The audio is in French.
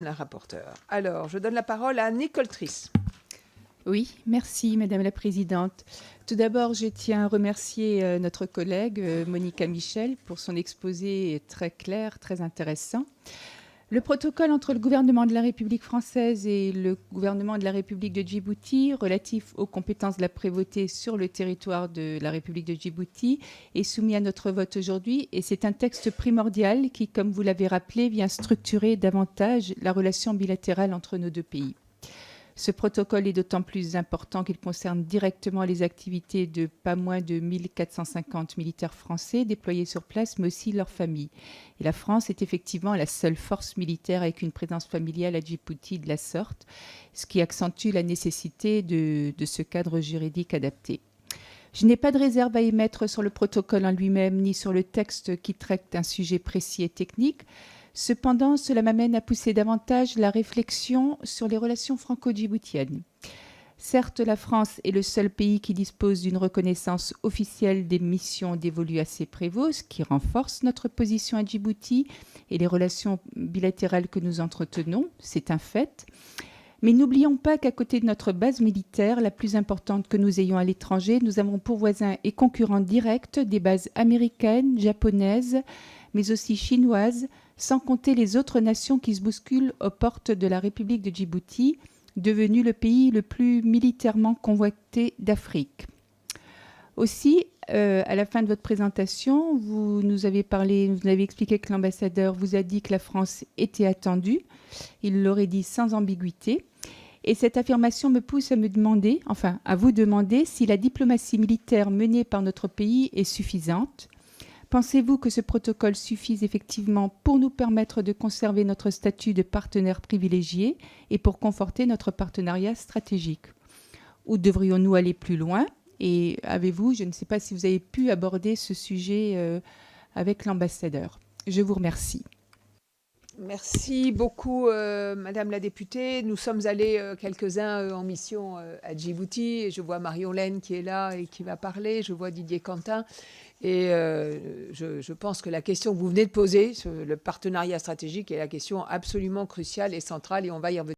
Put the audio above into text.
la rapporteure. Alors, je donne la parole à Nicole Triss. Oui, merci Madame la Présidente. Tout d'abord, je tiens à remercier notre collègue Monica Michel pour son exposé très clair, très intéressant. Le protocole entre le gouvernement de la République française et le gouvernement de la République de Djibouti relatif aux compétences de la prévôté sur le territoire de la République de Djibouti est soumis à notre vote aujourd'hui et c'est un texte primordial qui, comme vous l'avez rappelé, vient structurer davantage la relation bilatérale entre nos deux pays. Ce protocole est d'autant plus important qu'il concerne directement les activités de pas moins de 1450 militaires français déployés sur place, mais aussi leurs familles. Et la France est effectivement la seule force militaire avec une présence familiale à Djibouti de la sorte, ce qui accentue la nécessité de ce cadre juridique adapté. Je n'ai pas de réserve à émettre sur le protocole en lui-même, ni sur le texte qui traite un sujet précis et technique. Cependant, cela m'amène à pousser davantage la réflexion sur les relations franco-djiboutiennes. Certes, la France est le seul pays qui dispose d'une reconnaissance officielle des missions dévolues à ses prévôts, ce qui renforce notre position à Djibouti et les relations bilatérales que nous entretenons, c'est un fait. Mais n'oublions pas qu'à côté de notre base militaire, la plus importante que nous ayons à l'étranger, nous avons pour voisins et concurrents directs des bases américaines, japonaises, mais aussi chinoises, sans compter les autres nations qui se bousculent aux portes de la République de Djibouti, devenu le pays le plus militairement convoité d'Afrique. Aussi, à la fin de votre présentation, vous nous avez expliqué que l'ambassadeur vous a dit que la France était attendue. Il l'aurait dit sans ambiguïté. Et cette affirmation me pousse à à vous demander si la diplomatie militaire menée par notre pays est suffisante. Pensez-vous que ce protocole suffise effectivement pour nous permettre de conserver notre statut de partenaire privilégié et pour conforter notre partenariat stratégique? Ou devrions-nous aller plus loin? Et avez-vous, je ne sais pas si vous avez pu aborder ce sujet avec l'ambassadeur. Je vous remercie. Merci beaucoup, Madame la députée. Nous sommes allés quelques-uns en mission à Djibouti. Et je vois Marion Laine qui est là et qui va parler. Je vois Didier Quentin. Et je pense que la question que vous venez de poser, sur le partenariat stratégique, est la question absolument cruciale et centrale. Et on va y revenir.